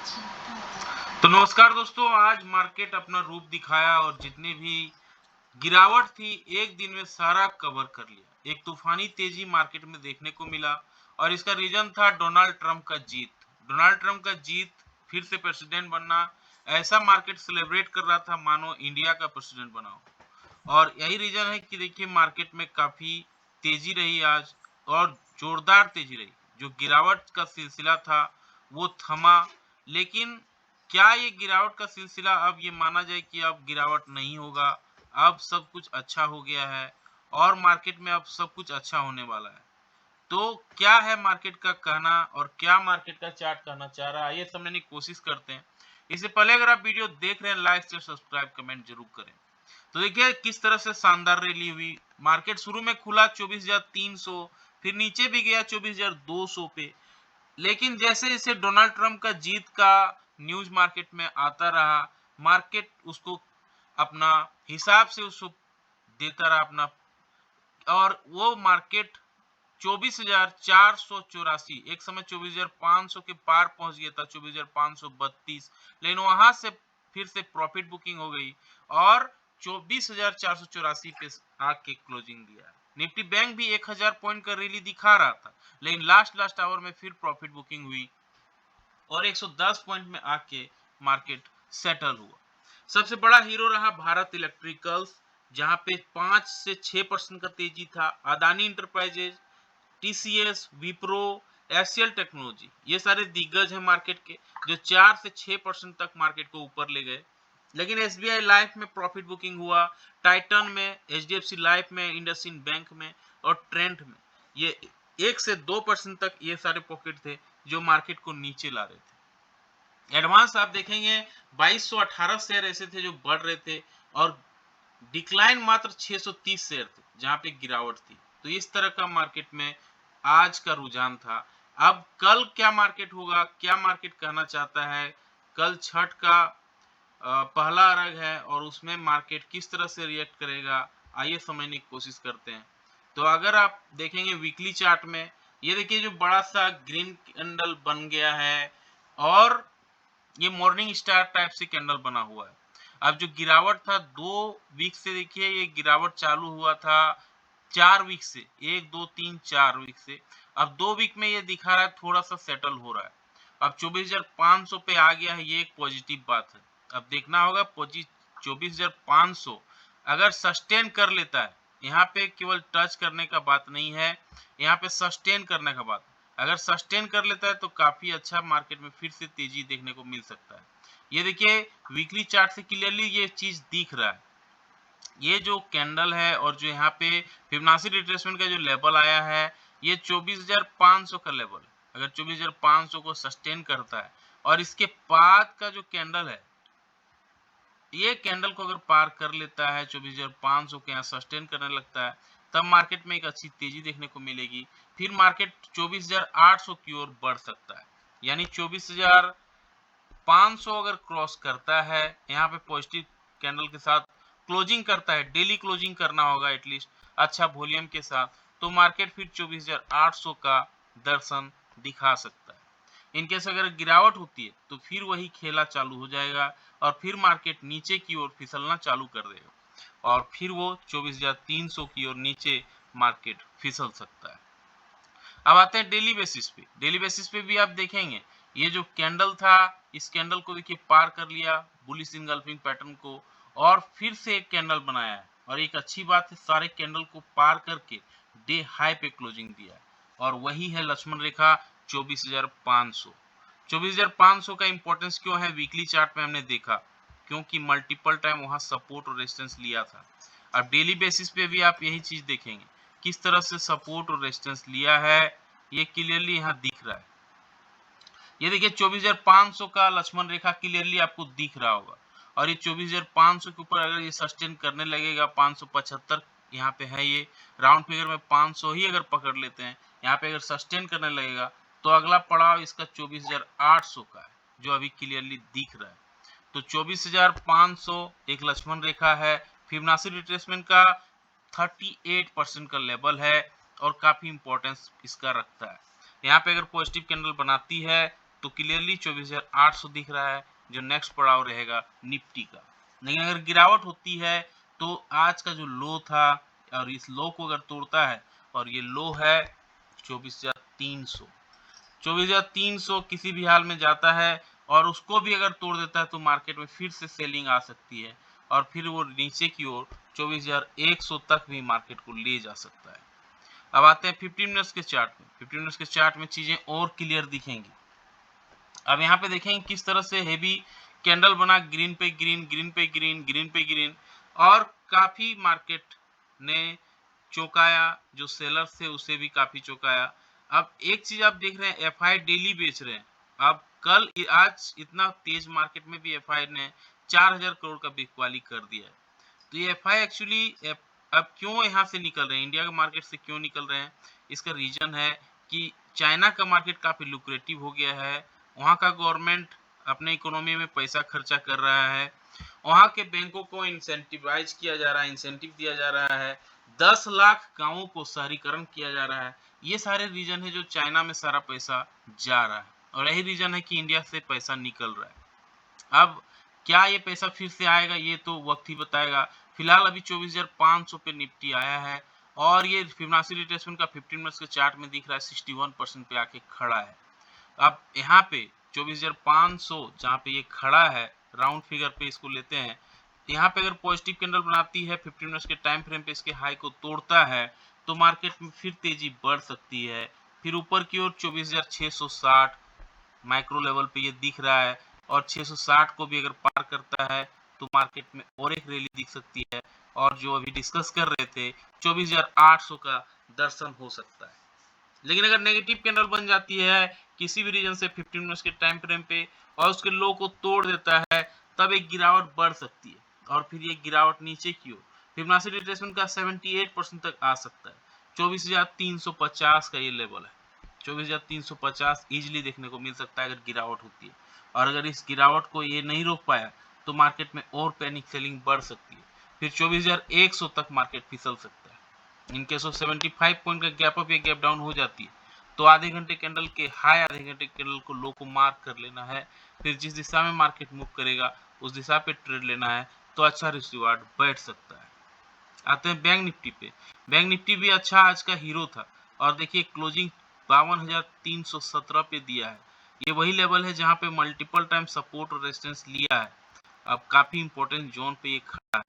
तो नमस्कार दोस्तों, आज मार्केट अपना रूप दिखाया और जितनी भी गिरावट थी एक दिन में सारा कवर कर लिया। एक तूफानी तेजी मार्केट में देखने को मिला और इसका रीजन था डोनाल्ड ट्रंप का जीत। डोनाल्ड ट्रंप का जीत, फिर से प्रेसिडेंट बनना, ऐसा मार्केट सेलिब्रेट कर रहा था मानो इंडिया का प्रेसिडेंट बना हो। और यही रीजन है कि देखिए मार्केट में काफी तेजी रही आज, और जोरदार तेजी रही। जो गिरावट का सिलसिला था वो थमा, लेकिन क्या ये गिरावट का सिलसिला अब ये माना जाए कि अब गिरावट नहीं होगा? अब सब कुछ अच्छा हो गया है और मार्केट में अब सब कुछ अच्छा होने वाला है। तो क्या है मार्केट का कहना और क्या मार्केट का चार्ट कहना चाह रहा है, आइए समझने की कोशिश करते हैं। इससे पहले अगर आप वीडियो देख रहे हैं, लाइक शेयर सब्सक्राइब कमेंट जरूर करें। तो देखिए किस तरह से शानदार रैली हुई। मार्केट शुरू में खुला 24,300, फिर नीचे भी गया 24,200 पे, लेकिन जैसे जैसे डोनाल्ड ट्रंप का जीत का न्यूज मार्केट में आता रहा, मार्केट उसको अपना हिसाब से उसको देता रहा अपना, और वो मार्केट 24,484, एक समय 24,500 के पार पहुंच गया था, 24,532, लेकिन वहां से फिर से प्रॉफिट बुकिंग हो गई और 24,484 पे आके क्लोजिंग दिया। निफ्टी बैंक भी 1,000 पॉइंट का रैली दिखा रहा था, लेकिन लास्ट आवर में फिर प्रॉफिट बुकिंग हुई और 110 पॉइंट में आके मार्केट सेटल हुआ। सबसे बड़ा हीरो रहा भारत इलेक्ट्रिकल्स, जहां पे 5 से 6% का तेजी था। Adani enterprises, TCS, Wipro, SCL technology, ये सारे दिग्गज हैं मार्केट के, जो 4 से 6% तक मार्केट को ऊपर ले गए। लेकिन एसबीआई लाइफ में प्रॉफिट बुकिंग हुआ, टाइटन में, एचडीएफसी लाइफ में, इंडसइंड बैंक में और ट्रेंट में ये 1 से 2% तक ये सारे पॉकेट थे जो मार्केट को नीचे ला रहे थे। एडवांस आप देखेंगे 2218 शेयर ऐसे थे जो बढ़ रहे थे और डिक्लाइन मात्र 630 शेयर थे जहां पे गिरावट थी। तो इस तरह का मार्केट में आज का रुझान था। अब कल क्या मार्केट होगा, क्या मार्केट कहना चाहता है, कल छठ का पहला अर्घ है और उसमें मार्केट किस तरह से रिएक्ट करेगा, आइए समझने की कोशिश करते हैं। तो अगर आप देखेंगे वीकली चार्ट में, ये देखिए जो बड़ा सा ग्रीन कैंडल बन गया है और ये मॉर्निंग स्टार टाइप से कैंडल बना हुआ है। अब जो गिरावट था 2 वीक से, देखिए ये गिरावट चालू हुआ था 4 वीक से, 1 2 3 4 वीक से। अब 2 वीक में ये दिखा रहा है थोड़ा सा सेटल हो रहा है। अब 24,500 पे आ गया है, ये एक पॉजिटिव बात है। अब देखना होगा 24,500 अगर सस्टेन कर लेता है, यहाँ पे केवल टच करने का बात नहीं है, यहाँ पे सस्टेन करने का बात। अगर सस्टेन कर लेता है तो काफी अच्छा मार्केट में फिर से तेजी देखने को मिल सकता है। ये देखिए वीकली चार्ट से क्लियरली ये चीज दिख रहा है। ये जो कैंडल है और जो यहाँ पे फिबोनाची रिट्रेसमेंट का जो लेवल आया है, ये 24,500 का लेवल। अगर 24,500 को सस्टेन करता है और इसके बाद का जो कैंडल है, ये कैंडल को अगर पार कर लेता है, 24,500 के यहाँ सस्टेन करने लगता है, तब मार्केट में एक अच्छी तेजी देखने को मिलेगी। फिर मार्केट 24,800 की ओर बढ़ सकता है, यानी 24,500 अगर क्रॉस करता है, यहाँ पे पॉजिटिव कैंडल के साथ क्लोजिंग करता है, डेली क्लोजिंग करना होगा एटलीस्ट अच्छा वॉल्यूम के साथ, तो मार्केट फिर 24,800 का दर्शन दिखा सकता है। इनकेस अगर गिरावट होती है तो फिर वही खेला चालू हो जाएगा और फिर मार्केट नीचे की ओर फिसलना चालू कर देगा और फिर वो 24,300 की ओर नीचे मार्केट फिसल सकता है। अब आते हैं डेली बेसिस पे। डेली बेसिस पे भी आप देखेंगे ये जो कैंडल था, इस कैंडल को देखिए पार कर लिया बुलिश इंगल्फिंग पैटर्न को, और फिर से एक कैंडल बनाया है। और एक अच्छी बात है, सारे कैंडल को पार करके डे हाई पे क्लोजिंग दिया है और वही है लक्ष्मण रेखा 24,500। 24,500 का इंपॉर्टेंस क्यों है वीकली चार्ट में हमने देखा, क्योंकि मल्टीपल टाइम वहां सपोर्ट और रेजिस्टेंस लिया था। अब डेली बेसिस पे भी आप यही चीज देखेंगे, किस तरह से सपोर्ट और रेजिस्टेंस लिया है, ये क्लियरली यहाँ दिख रहा है। ये देखिए 24,500 का लक्ष्मण रेखा क्लियरली आपको दिख रहा होगा और ये 24,500 के ऊपर अगर ये सस्टेन करने लगेगा, 575 यहाँ पे है, ये राउंड फिगर में 500 ही अगर पकड़ लेते हैं, यहाँ पे अगर सस्टेन करने लगेगा तो अगला पड़ाव इसका 24,800 का है, जो अभी क्लियरली दिख रहा है। तो 24,500 एक लक्ष्मण रेखा है। फिबोनाची रिट्रेसमेंट का 38% का लेवल है और काफी इंपॉर्टेंस इसका रखता है। यहाँ पे अगर पॉजिटिव कैंडल बनाती है तो क्लियरली 24,800 दिख रहा है जो नेक्स्ट पड़ाव रहेगा निफ्टी का। लेकिन अगर गिरावट होती है तो आज का जो लो था और इस लो को अगर तोड़ता है, और ये लो है 24,300, 24,300 किसी भी हाल में जाता है और उसको भी अगर तोड़ देता है तो मार्केट में फिर से सेलिंग आ सकती है और फिर वो नीचे की ओर 24,100 तक भी मार्केट को ले जा सकता है। अब आते हैं 15 मिनट्स के चार्ट में। 15 मिनट्स के चार्ट में चीजें और क्लियर दिखेंगी। अब यहाँ पे देखेंगे किस तरह से हेवी कैंडल बना, ग्रीन पे ग्रीन, ग्रीन पे ग्रीन, ग्रीन पे ग्रीन, और काफी मार्केट ने चौंकाया, जो सेलर्स थे उसे भी काफी चौंकाया। अब एक चीज आप देख रहे हैं, एफआई डेली बेच रहे हैं। अब कल आज इतना तेज मार्केट में भी एफआई ने 4,000 करोड़ का बिकवाली कर दिया है। तो ये एफआई एक्चुअली अब क्यों यहाँ से निकल रहे हैं, इंडिया के मार्केट से क्यों निकल रहे हैं, इसका रीजन है कि चाइना का मार्केट काफी लुक्रेटिव हो गया है। वहाँ का गवर्नमेंट अपने इकोनॉमी में पैसा खर्चा कर रहा है, वहाँ के बैंकों को इंसेंटिवाइज किया जा रहा है, इंसेंटिव दिया जा रहा है, 10 लाख गांवों को शहरीकरण किया जा रहा है। ये सारे रीजन है जो चाइना में सारा पैसा जा रहा है, और यही रीजन है कि इंडिया से पैसा निकल रहा है। अब क्या ये पैसा फिर से आएगा, ये तो वक्त ही बताएगा। फिलहाल अभी 24,500 पे निफ्टी आया है और ये फिबोनाची रिट्रेसमेंट का 15 मिनट्स के चार्ट में दिख रहा है 61% पे आके खड़ा है। अब यहाँ पे 24,500 जहाँ पे ये खड़ा है, राउंड फिगर पे इसको लेते हैं, यहाँ पे अगर पॉजिटिव कैंडल बनाती है 15 मिनट्स के टाइम फ्रेम पे, इसके हाई को तोड़ता है तो मार्केट में फिर तेजी बढ़ सकती है। फिर ऊपर की ओर 24,660 माइक्रो लेवल पे ये दिख रहा है, और 660 को भी अगर पार करता है तो मार्केट में और एक रैली दिख सकती है, और जो अभी डिस्कस कर रहे थे 24,800 का दर्शन हो सकता है। लेकिन अगर नेगेटिव कैंडल बन जाती है किसी भी रीजन से 15 मिनट्स के टाइम फ्रेम पे और उसके लो को तोड़ देता है, तब एक गिरावट बढ़ सकती है और फिर ये गिरावट नीचे की ओर फिबोनाची रिट्रेसमेंट का 78% तक आ सकता है। 24,350 का ये लेवल है, 24,350 इजीली देखने को मिल सकता है अगर गिरावट होती है। और अगर इस गिरावट को ये नहीं रोक पाया तो मार्केट में और पैनिक सेलिंग बढ़ सकती है, फिर 24,100 तक मार्केट फिसल सकता है। इन केस ऑफ 75 पॉइंट का गैप अप या गैप डाउन हो जाती है तो आधे घंटे कैंडल के हाई, आधे घंटे कैंडल को लो को मार्क कर लेना है, फिर जिस दिशा में मार्केट मूव करेगा उस दिशा पे ट्रेड लेना है, तो अच्छा रिस्क रिवार्ड बैठ सकता है। आते हैं बैंक निफ्टी पे। बैंक निफ्टी भी अच्छा आज का हीरो था, और देखिए क्लोजिंग 52,317 पे दिया है। ये वही लेवल है जहां पे मल्टीपल टाइम सपोर्ट और रेजिस्टेंस लिया है। अब काफी इंपॉर्टेंट जोन पे ये खड़ा है।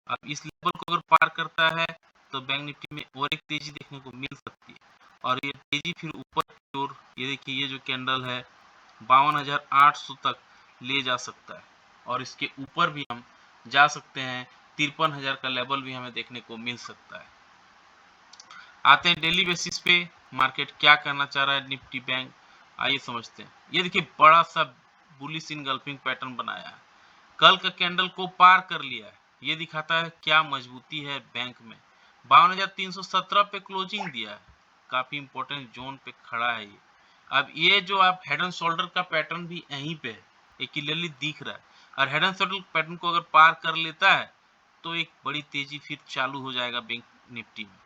अब इस लेवल को अगर पार करता है तो बैंक निफ्टी में और एक तेजी देखने को मिल सकती है, और ये तेजी फिर ऊपर की ओर, ये देखिए ये जो कैंडल है 52,800 तक ले जा सकता है, और इसके ऊपर भी हम जा सकते हैं। 53,000 का लेवल भी हमें देखने को मिल सकता है। आते हैं डेली बेसिस पे मार्केट क्या करना चाह रहा है निफ्टी बैंक, आइए समझते हैं। ये देखिए बड़ा सा बुलिश इनगल्फिंग पैटर्न बनाया है, कल का कैंडल को पार कर लिया है। ये दिखाता है क्या मजबूती है बैंक में। 52,317 पे क्लोजिंग दिया है, काफी इंपॉर्टेंट जोन पे खड़ा है ये। अब ये जो आप हेड एंड शोल्डर का पैटर्न भी यहीं पे है, ये क्लियरली दिख रहा है, और हेड एंड शोल्डर पैटर्न को अगर पार कर लेता है तो एक बड़ी तेजी फिर चालू हो जाएगा बैंक निफ्टी में।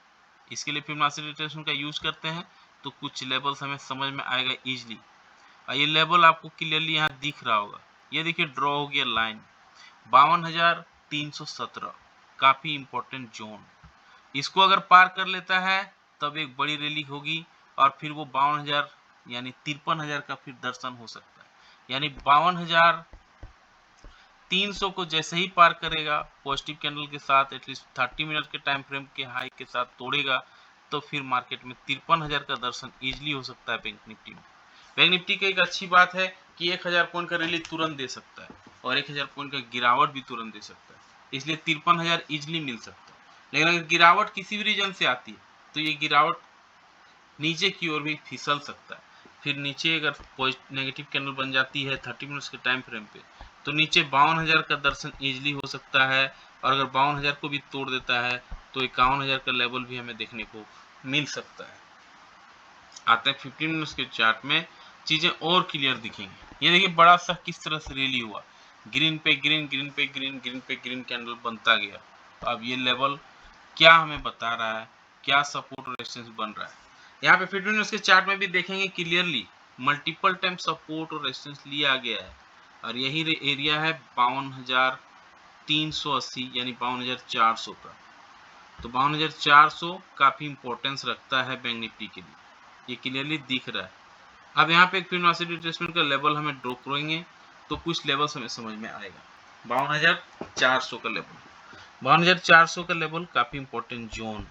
इसके लिए फिबोनाची रिट्रेसमेंट का यूज करते हैं तो कुछ लेवल्स हमें समझ में आएगा इजीली। ये लेवल आपको क्लियरली यहाँ दिख रहा होगा, ये देखिए ड्रॉ हो गया लाइन 52,317, काफी इंपॉर्टेंट जोन। इसको अगर पार कर लेता है तब एक बड़ी रैली होगी, और फिर वो 52,000 यानी 53,000 का फिर दर्शन हो सकता है। यानी 52,300 को जैसे ही पार करेगा पॉजिटिव कैंडल के साथ, एटलीस्ट 30 मिनट के टाइम फ्रेम के हाई के साथ तोड़ेगा, तो फिर मार्केट में 53,000 का दर्शन इजीली हो सकता है बैंक निफ्टी में। बैंक निफ्टी की एक अच्छी बात है कि 1,000 पॉइंट का रैली तुरंत दे सकता है, और 1,000 पॉइंट का गिरावट भी तुरंत दे सकता है, इसलिए 53,000 इजीली मिल सकता है। लेकिन अगर गिरावट किसी भी रीजन से आती है तो ये गिरावट नीचे की ओर भी फिसल सकता है। फिर नीचे अगर नेगेटिव कैंडल बन जाती है 30 मिनट्स के टाइम फ्रेम पे, तो नीचे 52,000 का दर्शन इजीली हो सकता है, और अगर 52,000 को भी तोड़ देता है तो 51,000 का लेवल भी हमें देखने को मिल सकता है। आते हैं 15 मिनट्स के चार्ट में, चीजें और क्लियर दिखेंगी। ये देखिए बड़ा सा किस तरह से रैली हुआ, ग्रीन पे ग्रीन, ग्रीन पे ग्रीन, ग्रीन पे ग्रीन कैंडल बनता गया। अब ये लेवल क्या हमें बता रहा है, क्या सपोर्ट और रेजिस्टेंस बन रहा है। यहाँ पे 15 मिनट्स के चार्ट में भी देखेंगे क्लियरली मल्टीपल टाइम सपोर्ट और रेजिस्टेंस लिया गया है और यही एरिया है 52,380 यानी 52,400 का। तो 52,400 काफी इंपॉर्टेंस रखता है बैंक निफ्टी के लिए, ये क्लियरली दिख रहा है। अब यहाँ पे एक फिबोनाची रिट्रेसमेंट का लेवल हमें ड्रॉ करेंगे तो कुछ लेवल्स हमें समझ में आएगा। 52,400 का लेवल, 52,400 का लेवल काफी इंपॉर्टेंट जोन।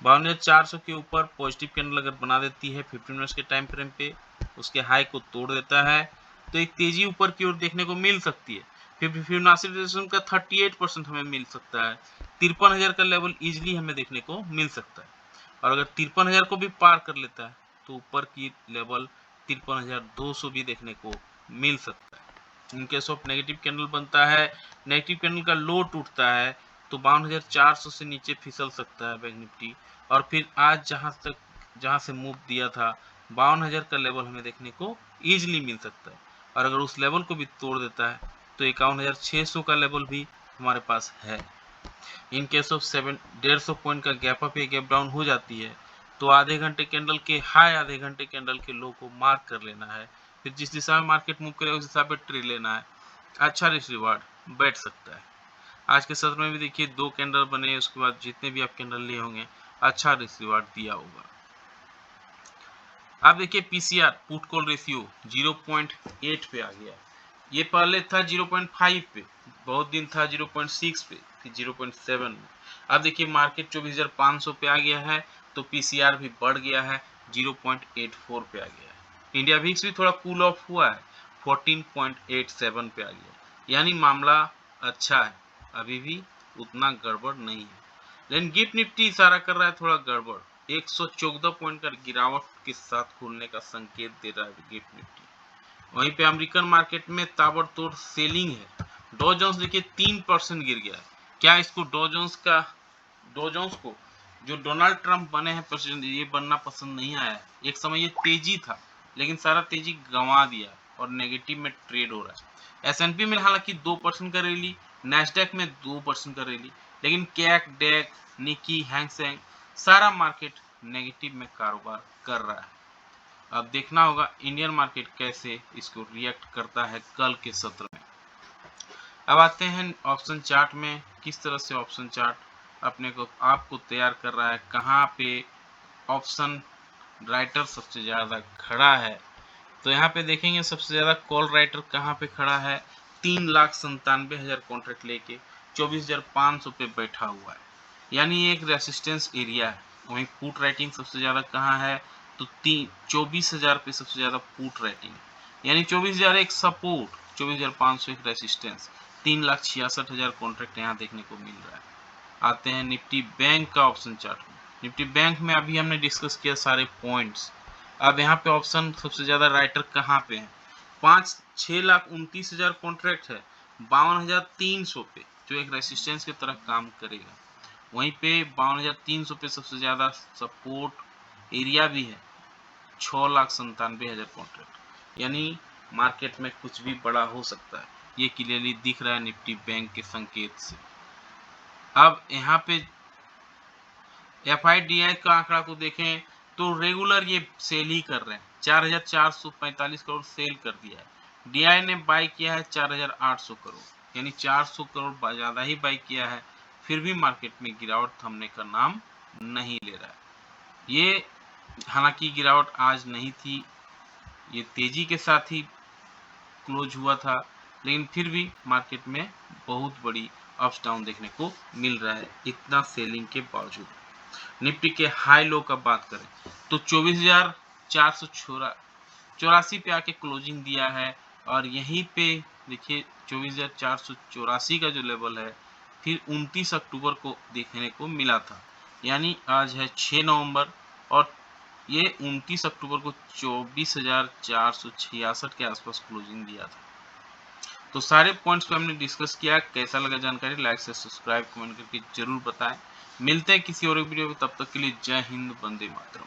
52,400 के ऊपर पॉजिटिव कैंडल अगर बना देती है 15 मिनट्स के टाइम फ्रेम पे, उसके हाई को तोड़ देता है तो एक तेजी ऊपर की ओर देखने को मिल सकती है। फिबोनाची रिट्रेसमेंट का 38% हमें मिल सकता है। 53,000 का लेवल इजीली हमें देखने को मिल सकता है और अगर 53,000 को भी पार कर लेता है तो ऊपर की लेवल 53,200 भी देखने को मिल सकता है। In case of negative candle बनता है, नेगेटिव कैंडल का लो टूटता है तो 52,400 से नीचे फिसल सकता है बैंक निफ्टी और फिर आज जहां से मूव दिया था 52,000 का लेवल हमें देखने को इजीली मिल सकता है और अगर उस लेवल को भी तोड़ देता है तो 51,600 का लेवल भी हमारे पास है। इन केस ऑफ 150 पॉइंट का गैप अप या गैप डाउन हो जाती है तो आधे घंटे कैंडल के हाई आधे घंटे कैंडल के लो को मार्क कर लेना है, फिर जिस दिशा में मार्केट मूव करे उस हिसाब पे ट्रेड लेना है, अच्छा रिस्क रिवार्ड बैठ सकता है। आज के सत्र में भी देखिए 2 कैंडल बने, उसके बाद जितने भी आप कैंडल लिए होंगे अच्छा रिस्क रिवार्ड दिया होगा। अब देखिए पीसीआर पुट कॉल रेशियो 0.8 पे आ गया, ये पहले था 0.5 पे, बहुत दिन था 0.6 पे, फिर 0.7 में। अब देखिए मार्केट 24,500 पे आ गया है तो पीसीआर भी बढ़ गया है 0.84 पे आ गया है। इंडिया विक्स भी थोड़ा कूल ऑफ हुआ है 14.87 पे आ गया, यानी मामला अच्छा है, अभी भी उतना गड़बड़ नहीं है। लेकिन गिफ्ट निफ्टी इशारा कर रहा है थोड़ा गड़बड़, 114 पॉइंट का गिरावट के साथ खुलने का संकेत दे रहा है गिफ्ट निफ्टी। वहीं पे अमेरिकन मार्केट में ताबड़तोड़ सेलिंग है। डॉ जोन्स देखिए 3% गिर गया है। क्या इसको डॉ जोन्स को जो डोनाल्ड ट्रंप बने हैं प्रेसिडेंट, ये बनना पसंद नहीं आया है। एक समय ये तेजी था लेकिन सारा तेजी गंवा दिया और नेगेटिव में ट्रेड हो रहा है। एसएनपी में हालांकि 2% का रैली, नैस्डैक में 2% का रैली, लेकिन कैक डेक निकी हैंगसेंग सारा मार्केट नेगेटिव में कारोबार कर रहा है। अब देखना होगा इंडियन मार्केट कैसे इसको रिएक्ट करता है कल के सत्र में। अब आते हैं ऑप्शन चार्ट में, किस तरह से ऑप्शन चार्ट आपको तैयार कर रहा है, कहाँ पे ऑप्शन राइटर सबसे ज़्यादा खड़ा है। तो यहाँ पे देखेंगे सबसे ज़्यादा कॉल राइटर कहाँ पे खड़ा है, 3,97,000 कॉन्ट्रैक्ट लेके 24,500 पे बैठा हुआ है, यानी एक रेसिस्टेंस एरिया है। वहीं पुट राइटिंग सबसे ज़्यादा कहाँ है तो 24,000 पे सबसे ज़्यादा पुट राइटिंग, यानी 24,000 एक सपोर्ट, 24,500 एक रेसिस्टेंस, 3,66,000 कॉन्ट्रैक्ट यहाँ देखने को मिल रहा है। आते हैं निफ्टी बैंक का ऑप्शन चार्ट में। निफ्टी बैंक में अभी हमने डिस्कस किया सारे पॉइंट्स। अब यहाँ पे ऑप्शन सबसे ज्यादा राइटर कहाँ पे है, 6,29,000 कॉन्ट्रैक्ट है 52,300 पे, जो एक रेसिस्टेंस की तरह काम करेगा। वहीं पे 52,300 पे सबसे ज्यादा सपोर्ट एरिया भी है 6,97,000 कॉन्ट्रैक्ट, यानी मार्केट में कुछ भी बड़ा हो सकता है, ये क्लियरली दिख रहा है निफ्टी बैंक के संकेत से। अब यहाँ पे FIDI का आंकड़ा को देखें तो रेगुलर ये सेल ही कर रहे हैं, 4,445 करोड़ सेल कर दिया है। DI ने बाई किया है 4,800 करोड़, यानी 400 करोड़ ज़्यादा ही बाई किया है, फिर भी मार्केट में गिरावट थमने का नाम नहीं ले रहा है। ये हालांकि गिरावट आज नहीं थी, ये तेजी के साथ ही क्लोज हुआ था, लेकिन फिर भी मार्केट में बहुत बड़ी अप्स डाउन देखने को मिल रहा है इतना सेलिंग के बावजूद। निफ्टी के हाई लो का बात करें तो 24,484 पे आके क्लोजिंग दिया है और यहीं पे देखिए 24,484 का जो लेवल है फिर 29 अक्टूबर को देखने को मिला था, यानी आज है 6 नवंबर और ये 29 अक्टूबर को 24,466 के आसपास क्लोजिंग दिया था। तो सारे पॉइंट्स पे हमने डिस्कस किया। कैसा लगा जानकारी, लाइक से सब्सक्राइब कमेंट करके जरूर बताएं। मिलते हैं किसी और वीडियो में, तब तक के लिए जय हिंद, वंदे मातरम।